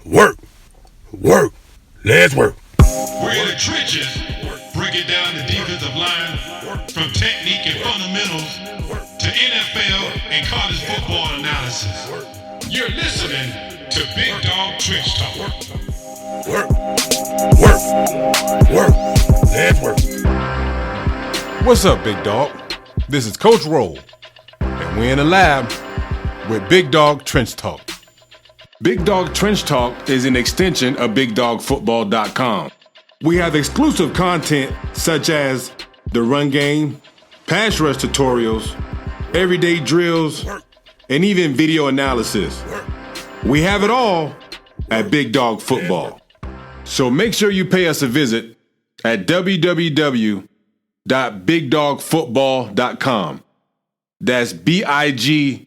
Work. Work. Let's work. We're in the trenches, breaking down the defensive line from technique and fundamentals to NFL and college football analysis. You're listening to Big Dog Trench Talk. Work. Work. Work. Let's work. What's up, Big Dog? This is Coach Roll, and we're in the lab with Big Dog Trench Talk. Big Dog Trench Talk is an extension of BigDogFootball.com. We have exclusive content such as the run game, pass rush tutorials, everyday drills, and even video analysis. We have it all at Big Dog Football. So make sure you pay us a visit at www.bigdogfootball.com. That's BIGDAWG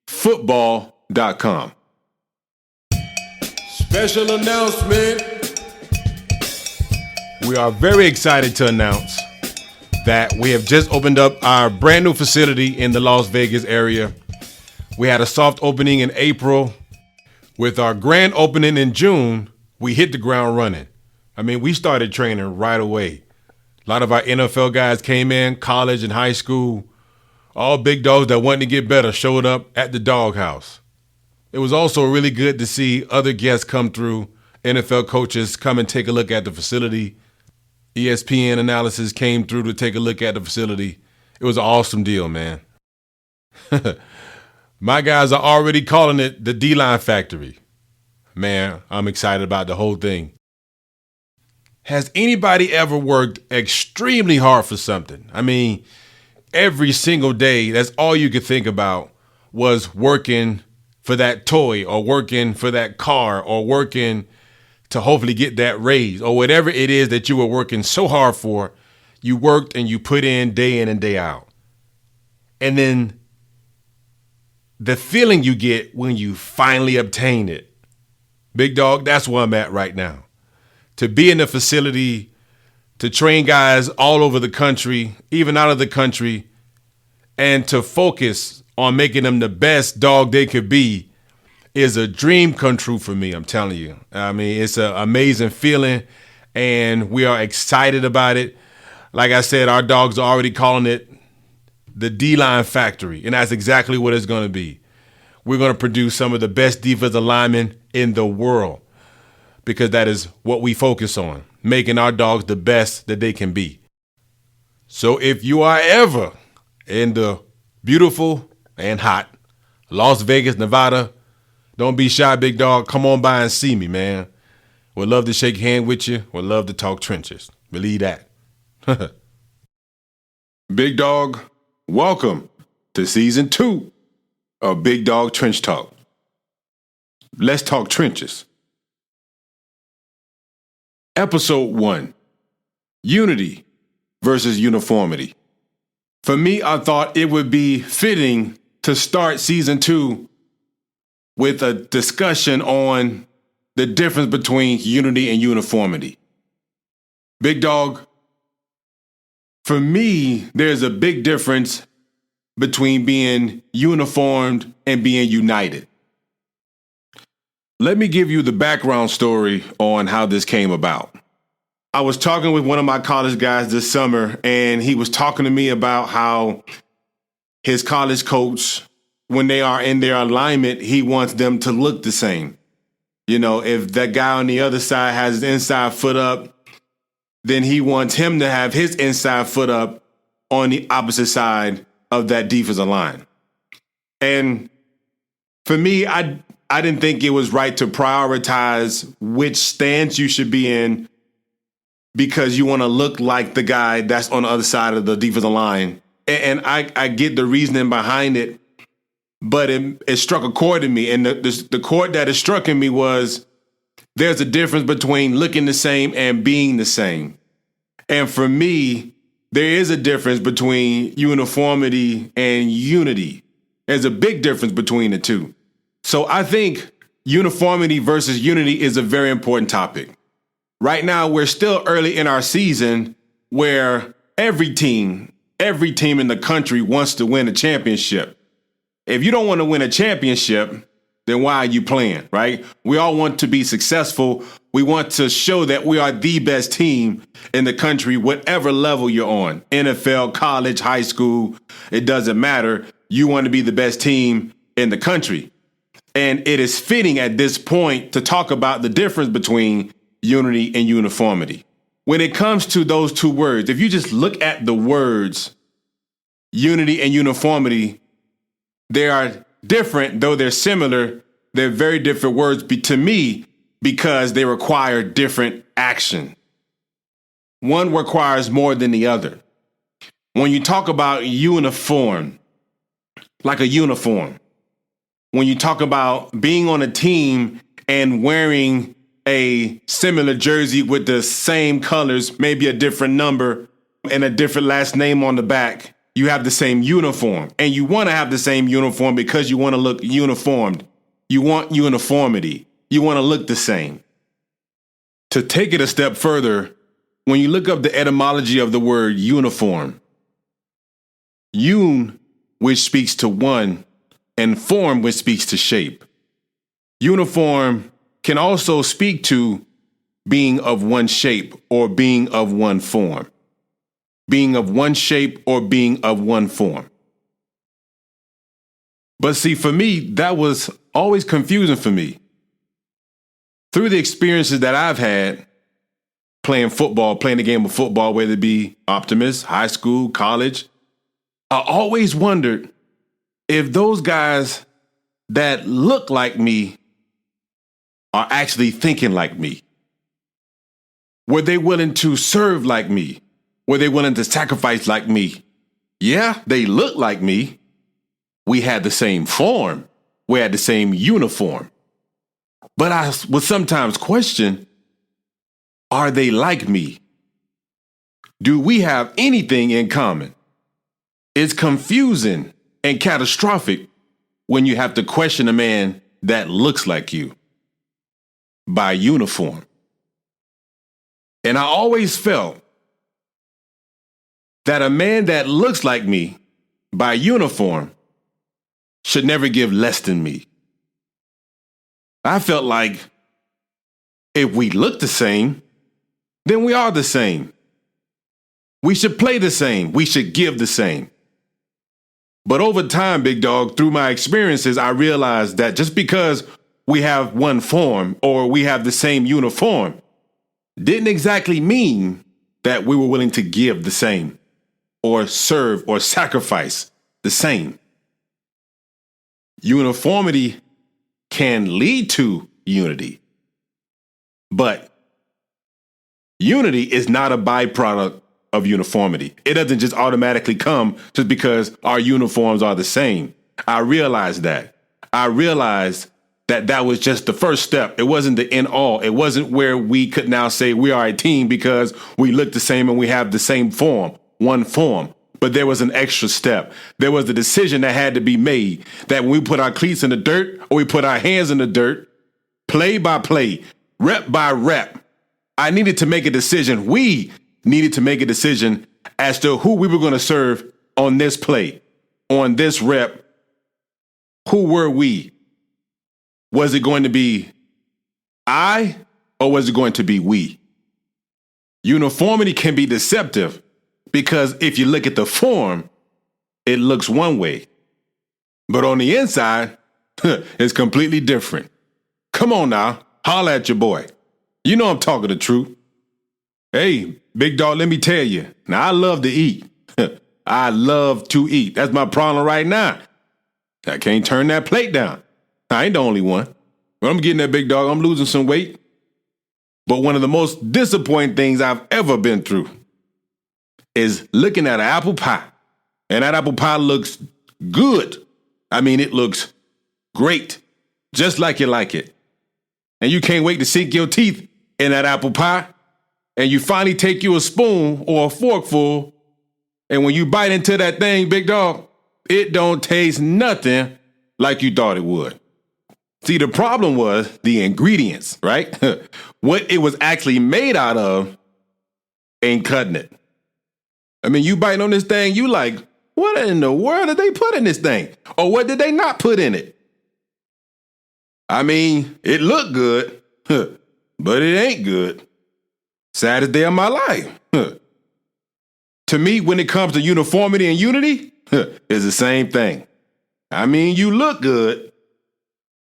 football.com. Special announcement. We are very excited to announce that we have just opened up our brand new facility in the Las Vegas area. We had a soft opening in April. With our grand opening in June, we hit the ground running. I mean, we started training right away. A lot of our NFL guys came in, college and high school. All big dogs that wanted to get better showed up at the Doghouse. It was also really good to see other guests come through, NFL coaches come and take a look at the facility. ESPN analysis came through to take a look at the facility. It was an awesome deal, man. My guys are already calling it the D-line factory. Man, I'm excited about the whole thing. Has anybody ever worked extremely hard for something? I mean, every single day, that's all you could think about was working for that toy or working for that car or working to hopefully get that raise or whatever it is that you were working so hard for. You worked and you put in and day out. And then the feeling you get when you finally obtain it. Big Dog, that's where I'm at right now. To be in the facility, to train guys all over the country, even out of the country, and to focus on making them the best dog they could be is a dream come true for me, I'm telling you. I mean, it's an amazing feeling, and we are excited about it. Like I said, our dogs are already calling it the D-line factory, and that's exactly what it's going to be. We're going to produce some of the best defensive linemen in the world because that is what we focus on, making our dogs the best that they can be. So if you are ever in the beautiful and hot Las Vegas, Nevada, don't be shy, Big Dog. Come on by and see me, man. We'd love to shake hands with you. We'd love to talk trenches. Believe that. Big Dog, welcome to season 2 of Big Dog Trench Talk. Let's talk trenches. Episode 1, Unity versus Uniformity. For me, I thought it would be fitting to start season 2 with a discussion on the difference between unity and uniformity. Big Dog, for me, there's a big difference between being uniformed and being united. Let me give you the background story on how this came about. I was talking with one of my college guys this summer, and he was talking to me about how his college coach, when they are in their alignment, he wants them to look the same. You know, if that guy on the other side has his inside foot up, then he wants him to have his inside foot up on the opposite side of that defensive line. And for me, I didn't think it was right to prioritize which stance you should be in because you want to look like the guy that's on the other side of the defensive line. And I get the reasoning behind it, but it struck a chord in me. And the chord that it struck in me was there's a difference between looking the same and being the same. And for me, there is a difference between uniformity and unity. There's a big difference between the two. So I think uniformity versus unity is a very important topic. Right now, we're still early in our season where every team in the country wants to win a championship. If you don't want to win a championship, then why are you playing, right? We all want to be successful. We want to show that we are the best team in the country, whatever level you're on. NFL, college, high school, it doesn't matter. You want to be the best team in the country. And it is fitting at this point to talk about the difference between unity and uniformity. When it comes to those two words, if you just look at the words unity and uniformity, they are different, though they're similar. They're very different words to me because they require different action. One requires more than the other. When you talk about uniform, like a uniform, when you talk about being on a team and wearing a similar jersey with the same colors, maybe a different number and a different last name on the back, you have the same uniform. And you want to have the same uniform because you want to look uniformed. You want uniformity. You want to look the same. To take it a step further, when you look up the etymology of the word uniform, un, which speaks to one, and form, which speaks to shape. Uniform can also speak to being of one shape or being of one form. Being of one shape or being of one form. But see, for me, that was always confusing for me. Through the experiences that I've had playing football, playing the game of football, whether it be Optimist, high school, college, I always wondered if those guys that look like me are actually thinking like me. Were they willing to serve like me? Were they willing to sacrifice like me? Yeah, they look like me. We had the same form. We had the same uniform. But I would sometimes question, are they like me? Do we have anything in common? It's confusing and catastrophic when you have to question a man that looks like you by uniform. And I always felt that a man that looks like me by uniform should never give less than me. I felt like if we look the same, then we are the same. We should play the same. We should give the same. But over time, Big Dog, through my experiences, I realized that just because we have one form or we have the same uniform didn't exactly mean that we were willing to give the same or serve or sacrifice the same. Uniformity can lead to unity, but unity is not a byproduct of uniformity. It doesn't just automatically come just because our uniforms are the same. I realized that. I realized that that was just the first step. It wasn't the end all. It wasn't where we could now say we are a team because we look the same and we have the same form, one form. But there was an extra step. There was a decision that had to be made that when we put our cleats in the dirt or we put our hands in the dirt, play by play, rep by rep, I needed to make a decision. We needed to make a decision as to who we were going to serve on this play, on this rep. Who were we? Was it going to be I or was it going to be we? Uniformity can be deceptive because if you look at the form, it looks one way. But on the inside, it's completely different. Come on now, holla at your boy. You know I'm talking the truth. Hey, Big Dog, let me tell you. Now, I love to eat. I love to eat. That's my problem right now. I can't turn that plate down. I ain't the only one. But I'm getting that, Big Dog. I'm losing some weight. But one of the most disappointing things I've ever been through is looking at an apple pie. And that apple pie looks good. I mean, it looks great. Just like you like it. And you can't wait to sink your teeth in that apple pie. And you finally take you a spoon or a forkful. And when you bite into that thing, Big Dog, it don't taste nothing like you thought it would. See, the problem was the ingredients, right? What it was actually made out of ain't cutting it. I mean, you biting on this thing, you like, what in the world did they put in this thing? Or what did they not put in it? I mean, it looked good, but it ain't good. Saddest day of my life. To me, when it comes to uniformity and unity, it's the same thing. I mean, you look good,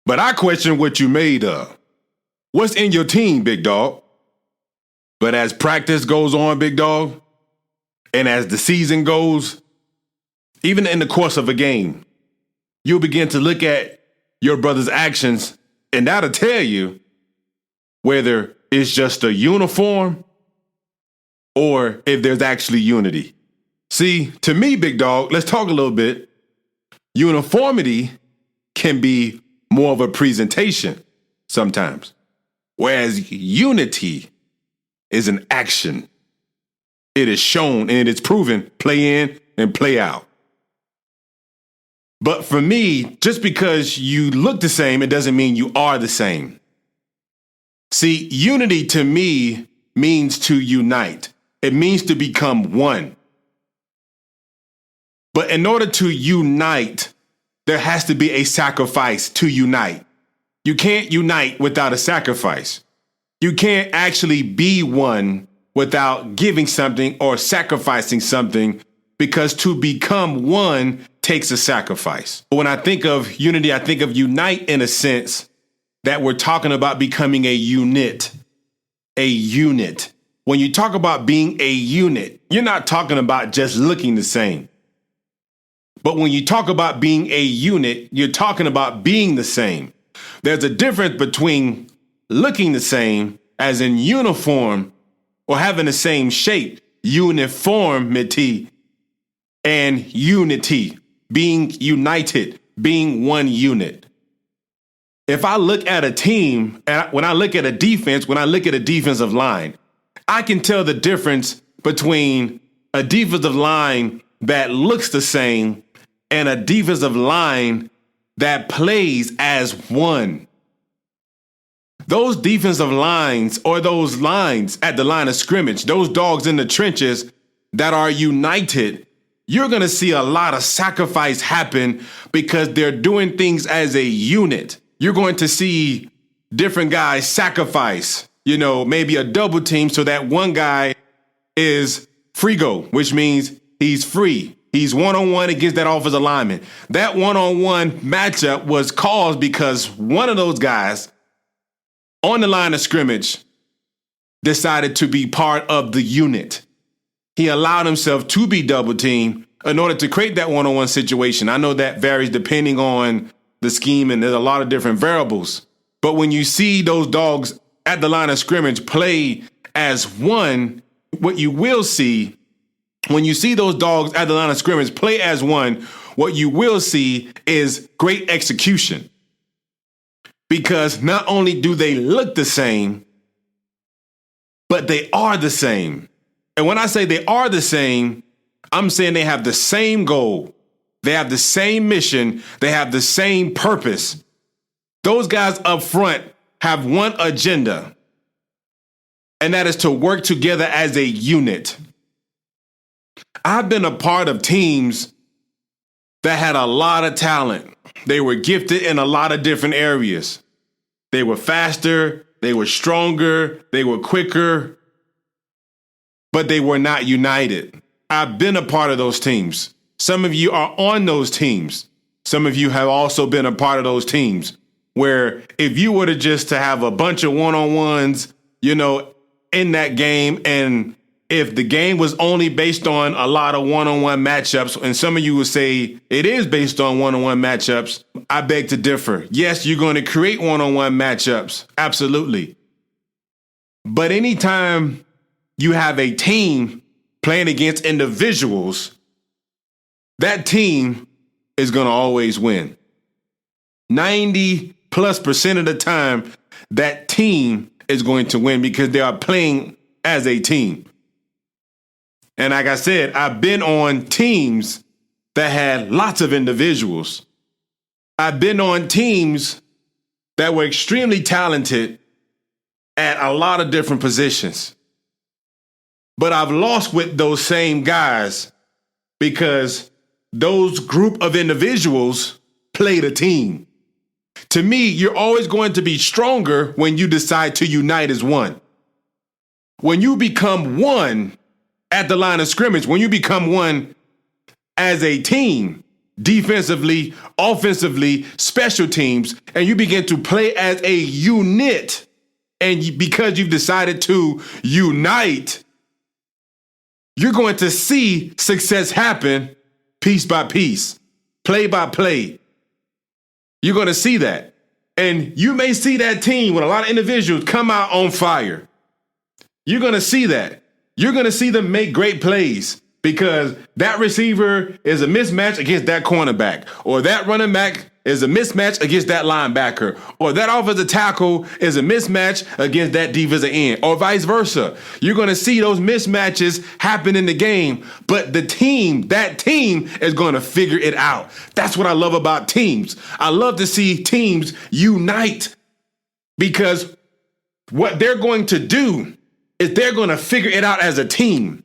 but I question what you made of. What's in your team, big dog? But as practice goes on, big dog, and as the season goes, even in the course of a game, you'll begin to look at your brother's actions, and that'll tell you whether it's just a uniform or if there's actually unity. See, to me, big dog, let's talk a little bit. Uniformity can be more of a presentation sometimes, whereas unity is an action. It is shown and it's proven play in and play out. But for me, just because you look the same, it doesn't mean you are the same. See, unity to me means to unite. It means to become one. But in order to unite, there has to be a sacrifice to unite. You can't unite without a sacrifice. You can't actually be one without giving something or sacrificing something, because to become one takes a sacrifice. When I think of unity, I think of unite in a sense that we're talking about becoming a unit. A unit. When you talk about being a unit, you're not talking about just looking the same. But when you talk about being a unit, you're talking about being the same. There's a difference between looking the same, as in uniform, or having the same shape, uniformity, and unity, being united, being one unit. If I look at a team, and when I look at a defense, when I look at a defensive line, I can tell the difference between a defensive line that looks the same and a defensive line that plays as one. Those defensive lines, or those lines at the line of scrimmage, those dogs in the trenches that are united, you're going to see a lot of sacrifice happen because they're doing things as a unit. You're going to see different guys sacrifice, maybe a double team so that one guy is free go, which means he's free. He's one-on-one against that offensive lineman. That one-on-one matchup was caused because one of those guys on the line of scrimmage decided to be part of the unit. He allowed himself to be double teamed in order to create that one-on-one situation. I know that varies depending on the scheme, and there's a lot of different variables. But when you see those dogs at the line of scrimmage play as one, what you will see, when you see those dogs at the line of scrimmage play as one, what you will see is great execution. Because not only do they look the same, but they are the same. And when I say they are the same, I'm saying they have the same goal. They have the same mission. They have the same purpose. Those guys up front have one agenda, and that is to work together as a unit. I've been a part of teams that had a lot of talent. They were gifted in a lot of different areas. They were faster, they were stronger, they were quicker, but they were not united. I've been a part of those teams. Some of you are on those teams. Some of you have also been a part of those teams where if you were to have a bunch of one-on-ones, in that game, and if the game was only based on a lot of one-on-one matchups, and some of you would say it is based on one-on-one matchups, I beg to differ. Yes, you're going to create one-on-one matchups. Absolutely. But anytime you have a team playing against individuals, that team is going to always win. 90+% of the time, that team is going to win because they are playing as a team. And like I said, I've been on teams that had lots of individuals. I've been on teams that were extremely talented at a lot of different positions. But I've lost with those same guys because those group of individuals played a team. To me, you're always going to be stronger when you decide to unite as one. When you become one at the line of scrimmage, when you become one as a team, defensively, offensively, special teams, and you begin to play as a unit, and because you've decided to unite, you're going to see success happen piece by piece, play by play. You're going to see that. And you may see that team with a lot of individuals come out on fire. You're going to see that. You're going to see them make great plays because that receiver is a mismatch against that cornerback, or that running back is a mismatch against that linebacker, or that offensive tackle is a mismatch against that defensive end, or vice versa. You're going to see those mismatches happen in the game, but that team is going to figure it out. That's what I love about teams. I love to see teams unite because what they're going to do is they're going to figure it out as a team.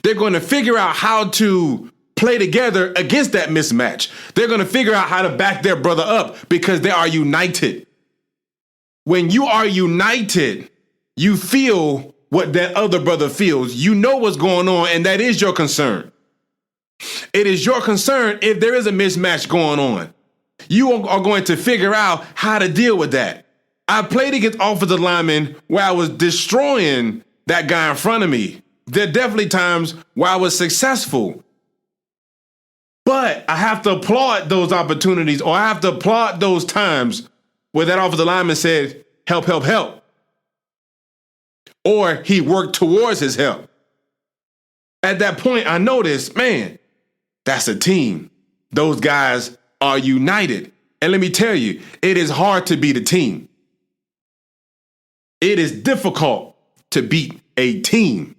They're going to figure out how to play together against that mismatch. They're going to figure out how to back their brother up because they are united. When you are united, you feel what that other brother feels. You know what's going on, and that is your concern. It is your concern if there is a mismatch going on. You are going to figure out how to deal with that. I played against offensive linemen where I was destroying that guy in front of me. There are definitely times where I was successful. But I have to applaud those opportunities, or I have to applaud those times where that offensive lineman said, help, help, help. Or he worked towards his help. At that point, I noticed, man, that's a team. Those guys are united. And let me tell you, it is hard to beat a team. It is difficult to beat a team.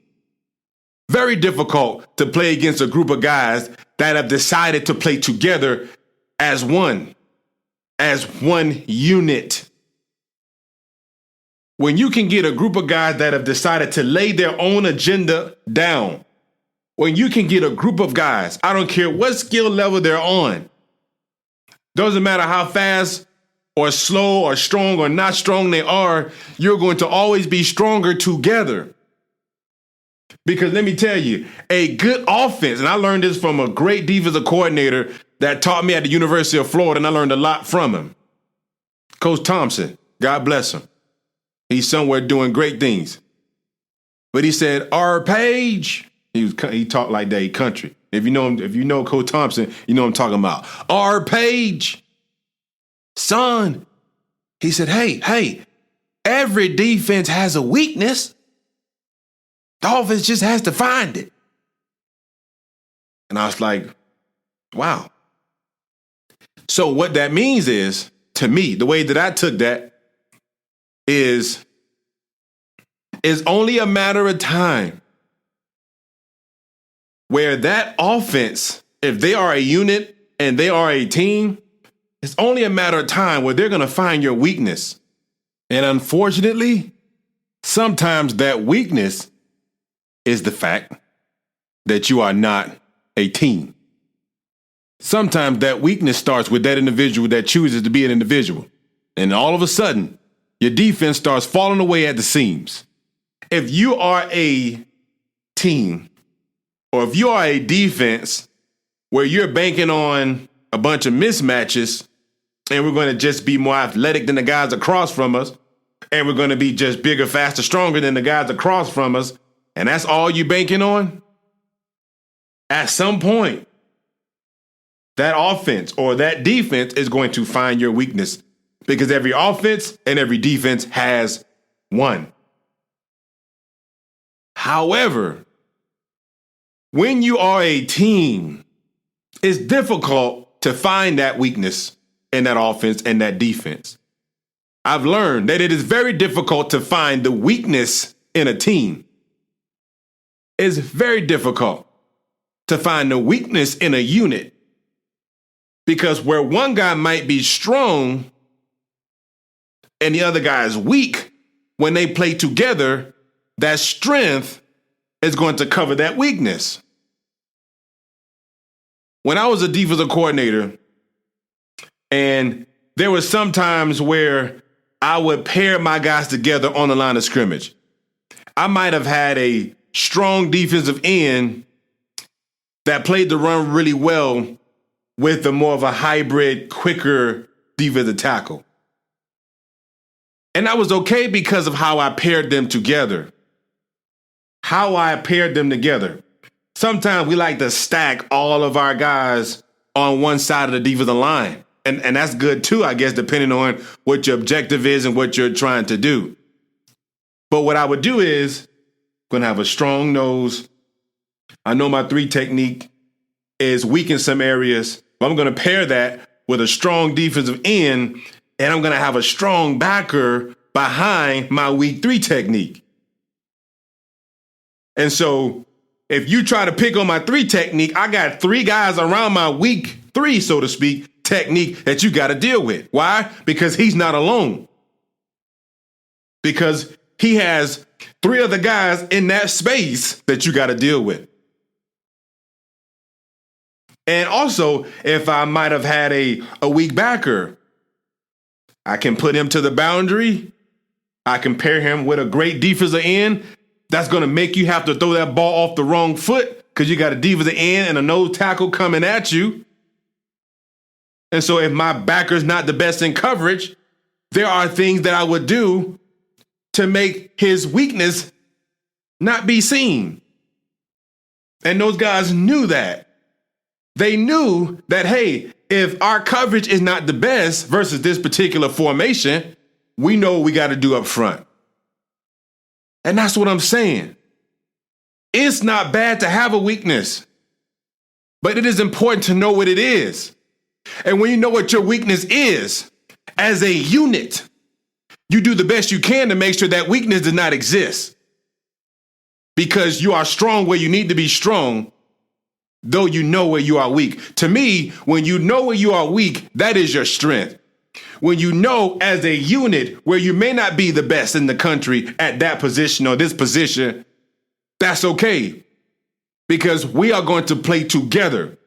Very difficult to play against a group of guys that have decided to play together as one unit. When you can get a group of guys that have decided to lay their own agenda down, when you can get a group of guys, I don't care what skill level they're on, doesn't matter how fast or slow or strong or not strong they are, you're going to always be stronger together. Because let me tell you, a good offense, and I learned this from a great defensive coordinator that taught me at the University of Florida, and I learned a lot from him. Coach Thompson, God bless him. He's somewhere doing great things. But he said, Page, he talked like that, he country. If you know him, if you know Coach Thompson, you know what I'm talking about. Page, son, he said, hey, every defense has a weakness. The offense just has to find it. And I was like, wow. So what that means is, to me, the way that I took that is only a matter of time where that offense, if they are a unit and they are a team, it's only a matter of time where they're going to find your weakness. And unfortunately, sometimes that weakness is the fact that you are not a team. Sometimes that weakness starts with that individual that chooses to be an individual. And all of a sudden, your defense starts falling away at the seams. If you are a team, or if you are a defense where you're banking on a bunch of mismatches, and we're going to just be more athletic than the guys across from us, and we're going to be just bigger, faster, stronger than the guys across from us, and that's all you're banking on, at some point, that offense or that defense is going to find your weakness, because every offense and every defense has one. However, when you are a team, it's difficult to find that weakness in that offense and that defense. I've learned that it is very difficult to find the weakness in a team. It's very difficult to find the weakness in a unit, because where one guy might be strong and the other guy is weak, when they play together, that strength is going to cover that weakness. When I was a defensive coordinator and there were some times where I would pair my guys together on the line of scrimmage. I might have had a strong defensive end that played the run really well with more of a hybrid, quicker defensive tackle. And that was okay because of how I paired them together. Sometimes we like to stack all of our guys on one side of the defensive line. And that's good too, I guess, depending on what your objective is and what you're trying to do. But what I would do is, I'm going to have a strong nose. I know my 3 technique is weak in some areas, but I'm going to pair that with a strong defensive end, and I'm going to have a strong backer behind my weak 3 technique. And so if you try to pick on my 3 technique, I got 3 guys around my weak 3, so to speak, technique that you got to deal with. Why? Because he's not alone. Because he has 3 other guys in that space that you got to deal with. And also, if I might have had a weak backer, I can put him to the boundary. I can pair him with a great defensive end. That's going to make you have to throw that ball off the wrong foot because you got a defensive end and a nose tackle coming at you. And so if my backer's not the best in coverage, there are things that I would do to make his weakness not be seen. And those guys knew that. They knew that, hey, if our coverage is not the best versus this particular formation, we know what we got to do up front. And that's what I'm saying. It's not bad to have a weakness, but it is important to know what it is. And when you know what your weakness is, as a unit, you do the best you can to make sure that weakness does not exist. Because you are strong where you need to be strong, though you know where you are weak. To me, when you know where you are weak, that is your strength. When you know as a unit where you may not be the best in the country at that position or this position, that's okay. Because we are going to play together.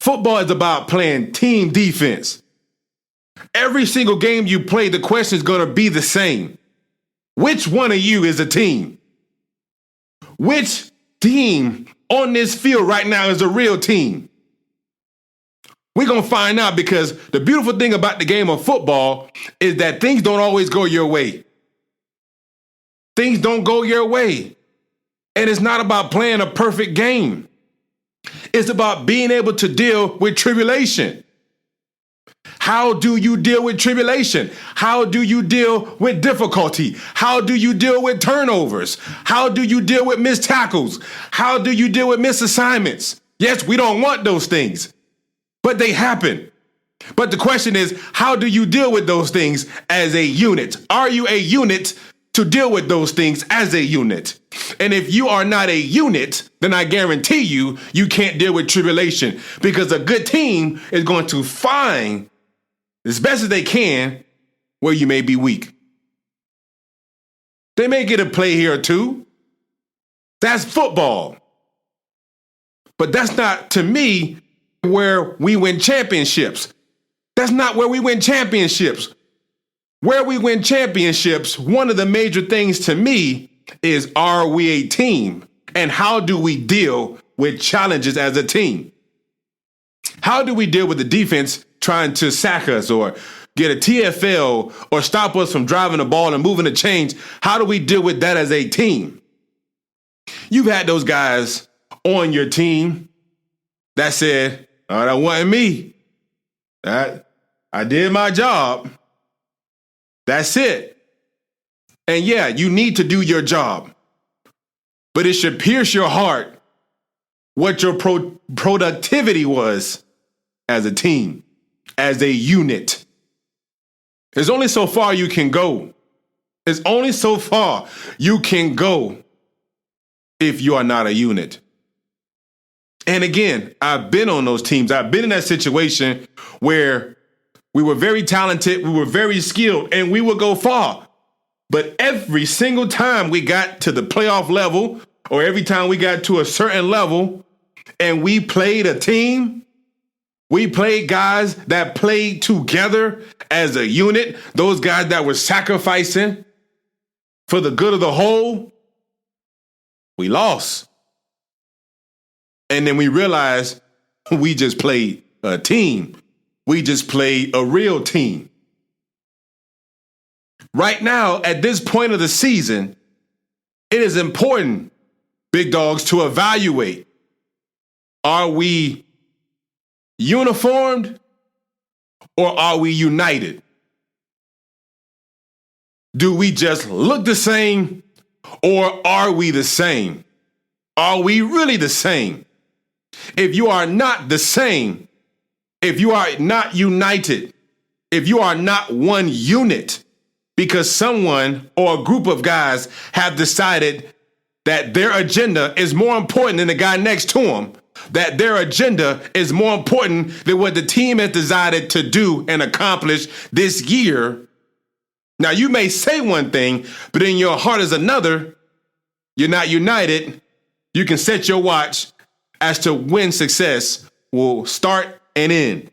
Football is about playing team defense. Every single game you play, the question is going to be the same. Which one of you is a team? Which team on this field right now is a real team? We're going to find out, because the beautiful thing about the game of football is that things don't always go your way. Things don't go your way. And it's not about playing a perfect game. It's about being able to deal with tribulation. How do you deal with tribulation? How do you deal with difficulty? How do you deal with turnovers? How do you deal with missed tackles? How do you deal with missed assignments? Yes, we don't want those things, but they happen. But the question is, how do you deal with those things as a unit? Are you a unit to deal with those things as a unit? And if you are not a unit, then I guarantee you, you can't deal with tribulation, because a good team is going to find as best as they can where you may be weak. They may get a play here or two. That's football. But that's not, to me, where we win championships. That's not where we win championships. Where we win championships, one of the major things to me is, are we a team? And how do we deal with challenges as a team? How do we deal with the defense trying to sack us or get a TFL or stop us from driving the ball and moving the chains? How do we deal with that as a team? You've had those guys on your team that said, oh, that wasn't me. I did my job. That's it. And yeah, you need to do your job. But it should pierce your heart what your productivity was as a team, as a unit. There's only so far you can go. There's only so far you can go if you are not a unit. And again, I've been on those teams. I've been in that situation where we were very talented, we were very skilled, and we would go far. But every single time we got to the playoff level, or every time we got to a certain level and we played a team, We played guys that played together as a unit, those guys that were sacrificing for the good of the whole. We lost. And then we realized we just played a team. We just played a real team. Right now, at this point of the season, it is important, big dogs, to evaluate. Are we uniformed or are we united? Do we just look the same or are we the same? Are we really the same? If you are not the same, if you are not united, if you are not one unit, because someone or a group of guys have decided that their agenda is more important than the guy next to them, that their agenda is more important than what the team has decided to do and accomplish this year. Now, you may say one thing, but in your heart is another. You're not united. You can set your watch as to when success will start and end.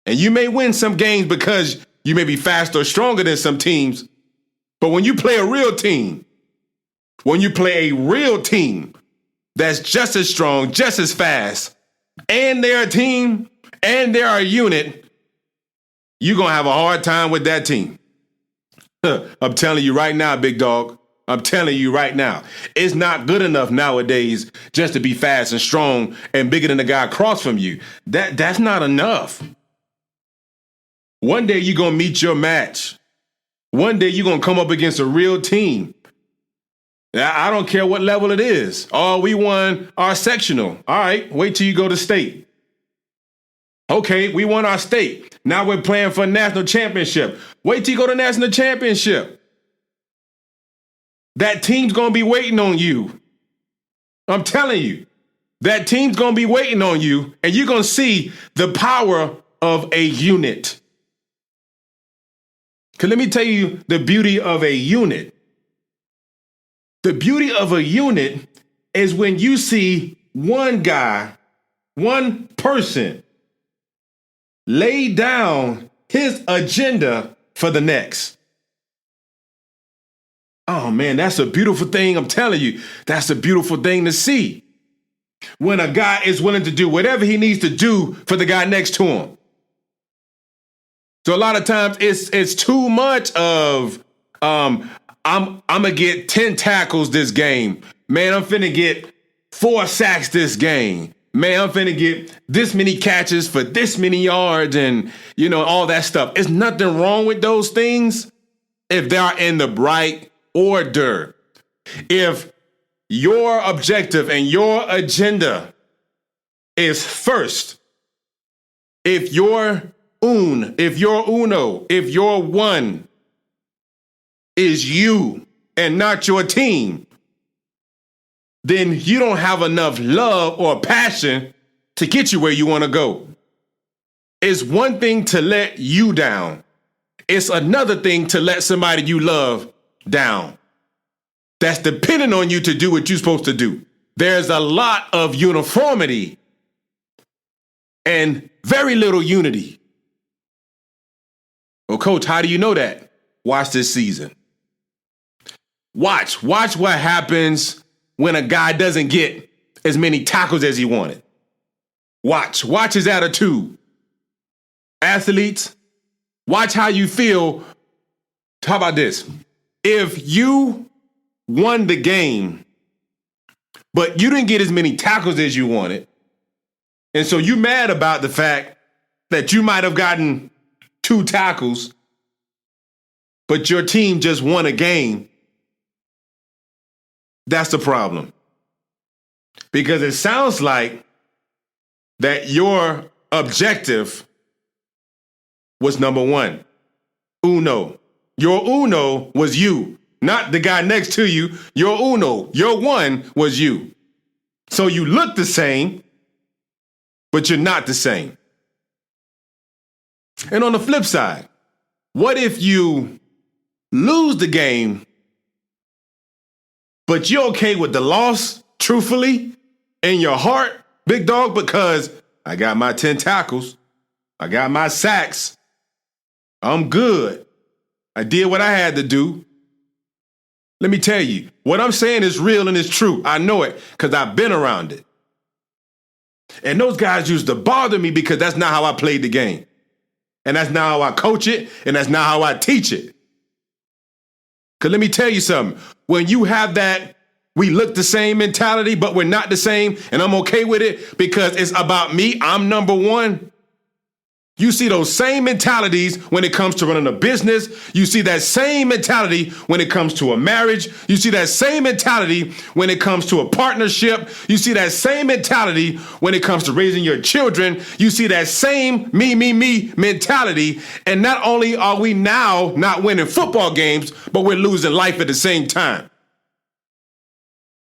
And you may win some games because you may be faster or stronger than some teams. But when you play a real team, that's just as strong, just as fast, and they're a team, and they're a unit, you're going to have a hard time with that team. I'm telling you right now, big dog. I'm telling you right now. It's not good enough nowadays just to be fast and strong and bigger than the guy across from you. That's not enough. One day you're going to meet your match. One day you're going to come up against a real team. I don't care what level it is. Oh, we won our sectional. All right, wait till you go to state. Okay, we won our state. Now we're playing for a national championship. Wait till you go to national championship. That team's going to be waiting on you. I'm telling you, that team's going to be waiting on you, and you're going to see the power of a unit. Because let me tell you the beauty of a unit. The beauty of a unit is when you see one guy, one person, lay down his agenda for the next. Oh man, that's a beautiful thing. I'm telling you, that's a beautiful thing to see. When a guy is willing to do whatever he needs to do for the guy next to him. So a lot of times it's too much of I'm gonna get 10 tackles this game. Man, I'm finna get 4 sacks this game. Man, I'm finna get this many catches for this many yards and, all that stuff. There's nothing wrong with those things if they are in the right order. If your objective and your agenda is first, if your uno, if your one is you and not your team, then you don't have enough love or passion to get you where you want to go. It's one thing to let you down. It's another thing to let somebody you love down. That's dependent on you to do what you're supposed to do. There's a lot of uniformity and very little unity. Well, coach, how do you know that? Watch this season. Watch what happens when a guy doesn't get as many tackles as he wanted. Watch his attitude. Athletes, watch how you feel. How about this? If you won the game, but you didn't get as many tackles as you wanted, and so you're mad about the fact that you might have gotten 2 tackles, but your team just won a game, that's the problem. Because it sounds like that your objective was number 1. Uno. Your uno was you, not the guy next to you. Your uno, your one was you. So you look the same, but you're not the same. And on the flip side, what if you lose the game, but you're okay with the loss, truthfully, in your heart, big dog, because I got my 10 tackles. I got my sacks. I'm good. I did what I had to do. Let me tell you, what I'm saying is real and it's true. I know it because I've been around it. And those guys used to bother me because that's not how I played the game. And that's not how I coach it. And that's not how I teach it. Because let me tell you something. When you have that, we look the same mentality, but we're not the same, and I'm okay with it because it's about me. I'm number one. You see those same mentalities when it comes to running a business. You see that same mentality when it comes to a marriage. You see that same mentality when it comes to a partnership. You see that same mentality when it comes to raising your children. You see that same me mentality. And not only are we now not winning football games, but we're losing life at the same time.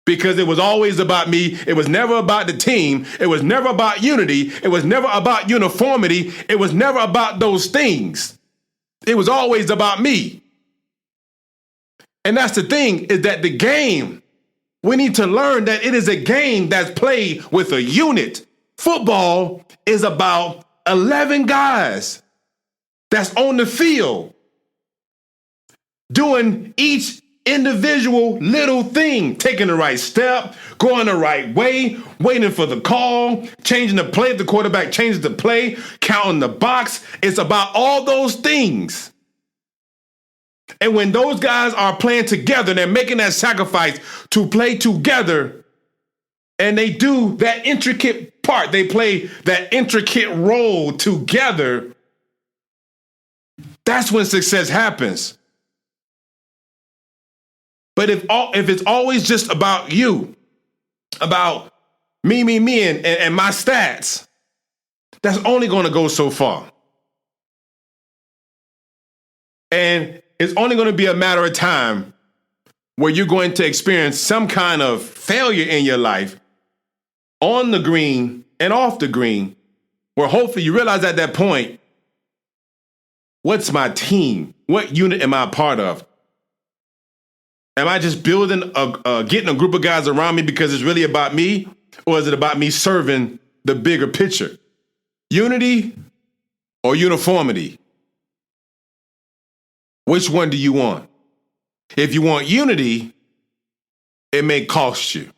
Because it was always about me. It was never about the team. It was never about unity. It was never about uniformity. It was never about those things. It was always about me. And that's the thing, is that the game, we need to learn that it is a game that's played with a unit. Football is about 11 guys that's on the field doing each individual little thing, taking the right step, going the right way, waiting for the call, changing the play if the quarterback changes the play, counting the box. It's about all those things. And when those guys are playing together, they're making that sacrifice to play together, and they do that intricate part, they play that intricate role together, that's when success happens. But if it's always just about you, about me, and my stats, that's only going to go so far. And it's only going to be a matter of time where you're going to experience some kind of failure in your life on the green and off the green, where hopefully you realize at that point, what's my team? What unit am I a part of? Am I just getting a group of guys around me because it's really about me? Or is it about me serving the bigger picture? Unity or uniformity? Which one do you want? If you want unity, it may cost you.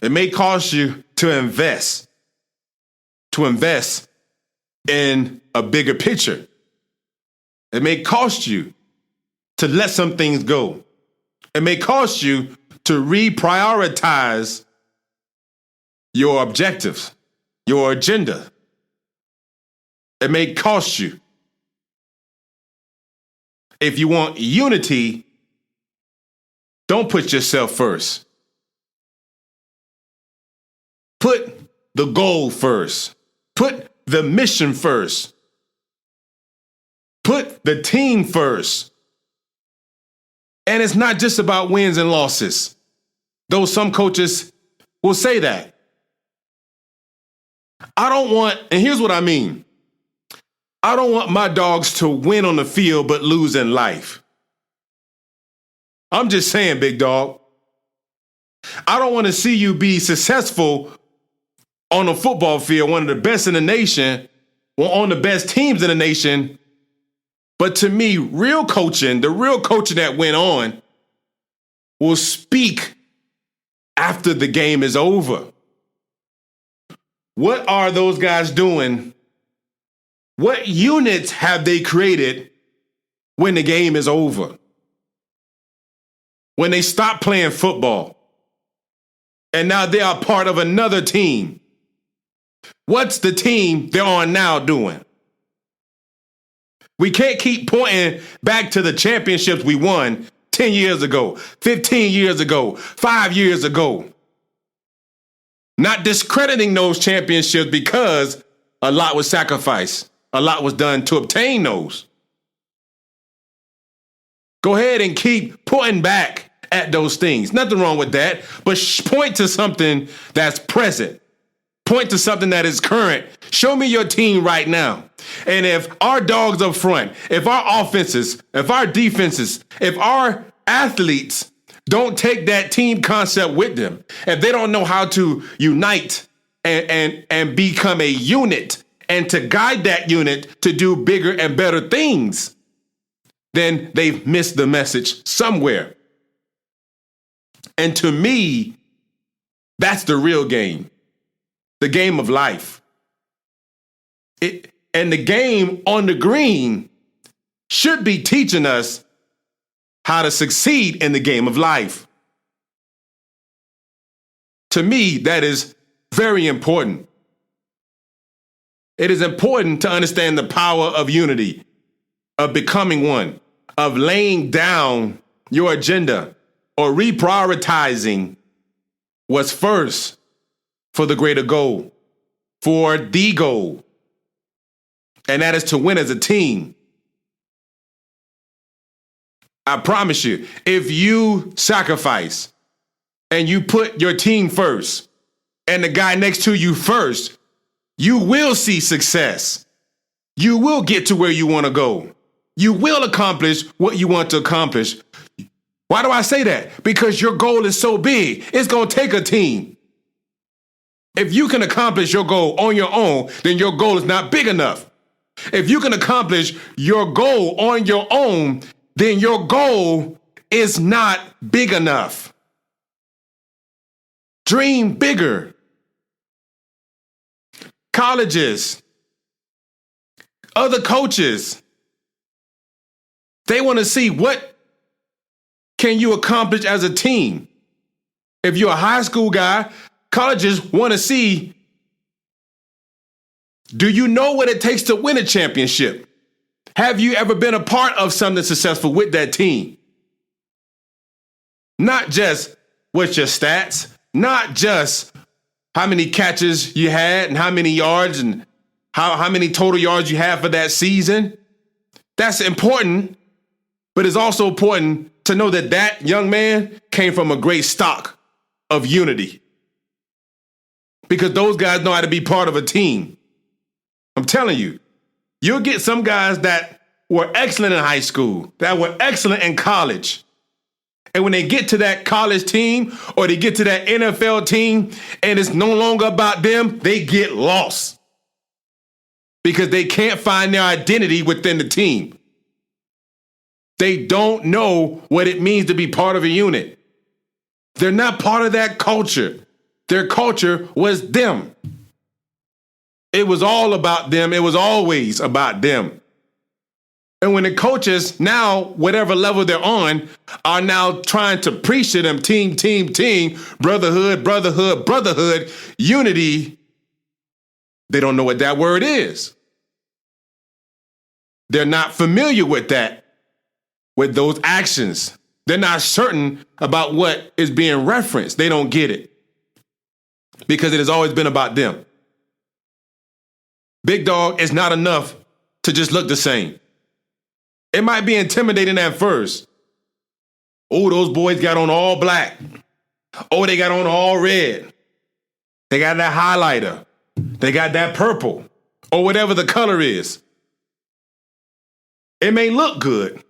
It may cost you to invest in a bigger picture. It may cost you to let some things go. It may cost you to reprioritize your objectives, your agenda. It may cost you. If you want unity, don't put yourself first. Put the goal first. Put the mission first. Put the team first. And it's not just about wins and losses, though some coaches will say that. And here's what I mean. I don't want my dogs to win on the field but lose in life. I'm just saying, big dog. I don't want to see you be successful on the football field, one of the best in the nation, or on the best teams in the nation. But to me, the real coaching that went on will speak after the game is over. What are those guys doing? What units have they created when the game is over? When they stop playing football and now they are part of another team. What's the team they're on now doing? We can't keep pointing back to the championships we won 10 years ago, 15 years ago, 5 years ago. Not discrediting those championships because a lot was sacrificed. A lot was done to obtain those. Go ahead and keep pointing back at those things. Nothing wrong with that, but point to something that's present. Point to something that is current. Show me your team right now. And if our dogs up front, if our offenses, if our defenses, if our athletes don't take that team concept with them, if they don't know how to unite and become a unit and to guide that unit to do bigger and better things, then they've missed the message somewhere. And to me, that's the real game, the game of life. And the game on the green should be teaching us how to succeed in the game of life. To me, that is very important. It is important to understand the power of unity, of becoming one, of laying down your agenda or reprioritizing what's first for the greater goal, for the goal. And that is to win as a team. I promise you, if you sacrifice and you put your team first and the guy next to you first, you will see success. You will get to where you want to go. You will accomplish what you want to accomplish. Why do I say that? Because your goal is so big. It's going to take a team. If you can accomplish your goal on your own, then your goal is not big enough. If you can accomplish your goal on your own, then your goal is not big enough. Dream bigger. Colleges, other coaches, they want to see what can you accomplish as a team. If you're a high school guy, colleges want to see, do you know what it takes to win a championship? Have you ever been a part of something successful with that team? Not just what's your stats, not just how many catches you had and how many yards and how many total yards you have for that season. That's important, but it's also important to know that that young man came from a great stock of unity. Because those guys know how to be part of a team. I'm telling you, you'll get some guys that were excellent in high school, that were excellent in college. And when they get to that college team or they get to that NFL team and it's no longer about them, they get lost because they can't find their identity within the team. They don't know what it means to be part of a unit. They're not part of that culture. Their culture was them. It was all about them. It was always about them. And when the coaches now, whatever level they're on, are now trying to preach to them team, brotherhood, unity, they don't know what that word is. They're not familiar with that, with those actions. They're not certain about what is being referenced. They don't get it because it has always been about them. Big dog is not enough to just look the same. It might be intimidating at first. Oh, those boys got on all black. Oh, they got on all red. They got that highlighter. They got that purple or whatever the color is. It may look good.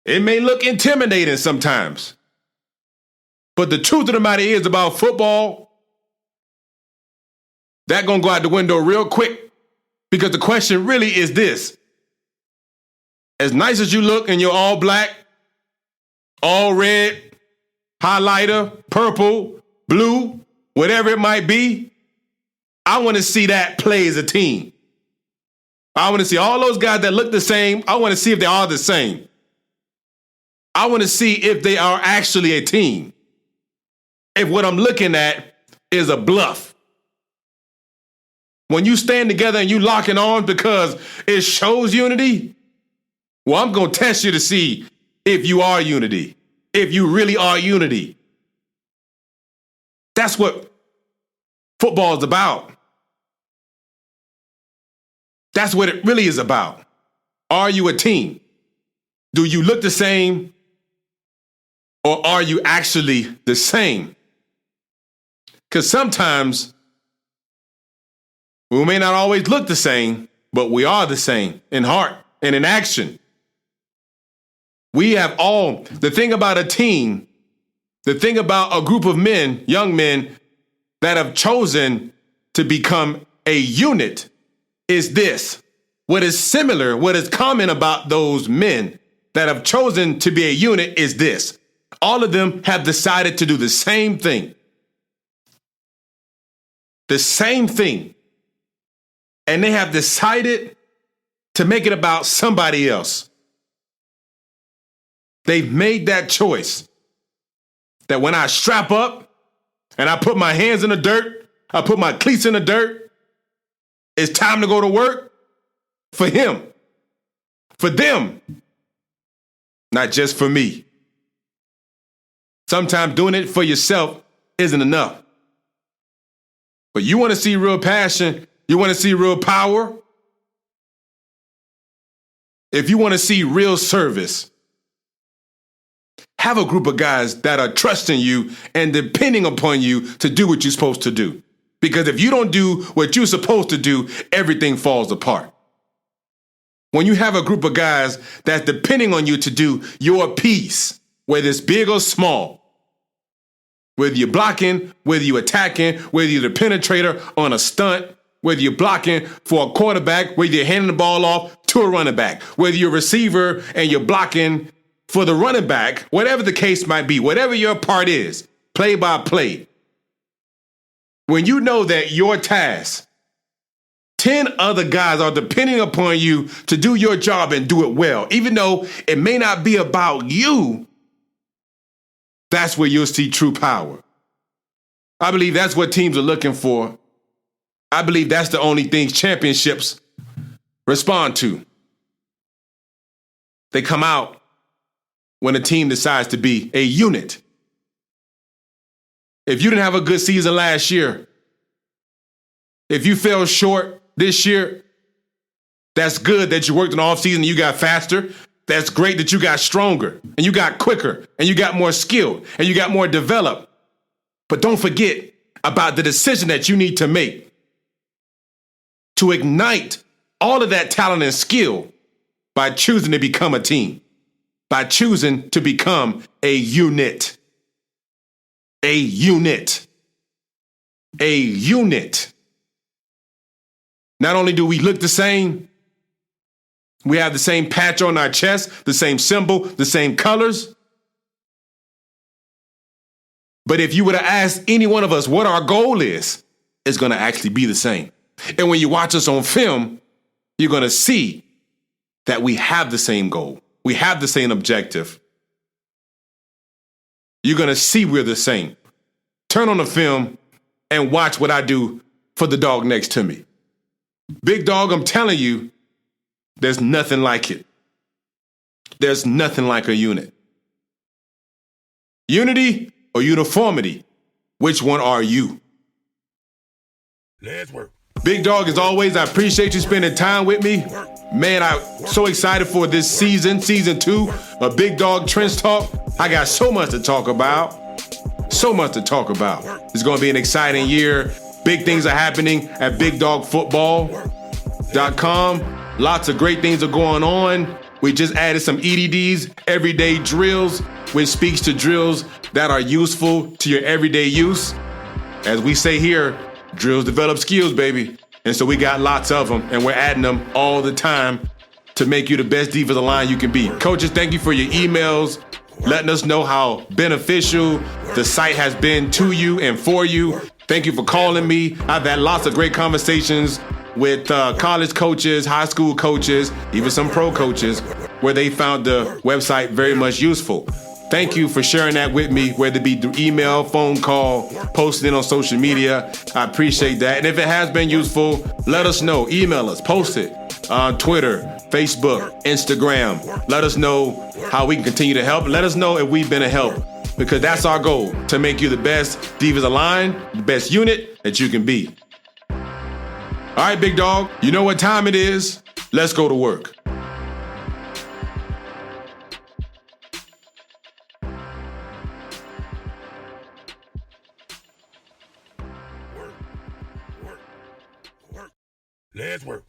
It may look intimidating sometimes. But the truth of the matter is about football, that's going to go out the window real quick because the question really is this. As nice as you look and you're all black, all red, highlighter, purple, blue, whatever it might be, I want to see that play as a team. I want to see all those guys that look the same. I want to see if they are the same. I want to see if they are actually a team. If what I'm looking at is a bluff. When you stand together and you locking arms because it shows unity, well, I'm going to test you to see if you are unity, if you really are unity. That's what football is about. That's what it really is about. Are you a team? Do you look the same or are you actually the same? Because sometimes we may not always look the same, but we are the same in heart and in action. We have the thing about a team, the thing about a group of men, young men, that have chosen to become a unit is this. What is similar, what is common about those men that have chosen to be a unit is this. All of them have decided to do the same thing. The same thing. And they have decided to make it about somebody else. They've made that choice that when I strap up and I put my hands in the dirt, I put my cleats in the dirt, it's time to go to work for him, for them, not just for me. Sometimes doing it for yourself isn't enough. But you want to see real passion, you want to see real power. If you want to see real service, have a group of guys that are trusting you and depending upon you to do what you're supposed to do. Because if you don't do what you're supposed to do, everything falls apart. When you have a group of guys that's depending on you to do your piece, whether it's big or small, whether you're blocking, whether you're attacking, whether you're the penetrator on a stunt, whether you're blocking for a quarterback, whether you're handing the ball off to a running back, whether you're a receiver and you're blocking for the running back, whatever the case might be, whatever your part is, play by play. When you know that your task, 10 other guys are depending upon you to do your job and do it well, even though it may not be about you, that's where you'll see true power. I believe that's what teams are looking for. I believe that's the only thing championships respond to. They come out when a team decides to be a unit. If you didn't have a good season last year, if you fell short this year, that's good that you worked in the offseason and you got faster. That's great that you got stronger and you got quicker and you got more skilled and you got more developed. But don't forget about the decision that you need to make to ignite all of that talent and skill by choosing to become a team, by choosing to become a unit. A unit. A unit. Not only do we look the same, we have the same patch on our chest, the same symbol, the same colors. But if you were to ask any one of us what our goal is, it's going to actually be the same. And when you watch us on film, you're going to see that we have the same goal. We have the same objective. You're going to see we're the same. Turn on the film and watch what I do for the dog next to me. Big dog, I'm telling you, there's nothing like it. There's nothing like a unit. Unity or uniformity? Which one are you? Let's work. Big dog, as always, I appreciate you spending time with me. Man, I'm so excited for this season 2 of Big Dog Trench Talk. I got so much to talk about. So much to talk about. It's going to be an exciting year. Big things are happening at BigDogFootball.com. Lots of great things are going on. We just added some EDDs, everyday drills, which speaks to drills that are useful to your everyday use. As we say here, drills develop skills, baby. And so we got lots of them, and we're adding them all the time to make you the best defensive line you can be. Coaches, thank you for your emails, letting us know how beneficial the site has been to you and for you. Thank you for calling me. I've had lots of great conversations with college coaches, high school coaches, even some pro coaches, where they found the website very much useful. Thank you for sharing that with me, whether it be through email, phone call, posting it on social media. I appreciate that. And if it has been useful, let us know. Email us, post it on Twitter, Facebook, Instagram. Let us know how we can continue to help. Let us know if we've been a help, because that's our goal, to make you the best defensive line, the best unit that you can be. All right, big dog, you know what time it is. Let's go to work. Let's work.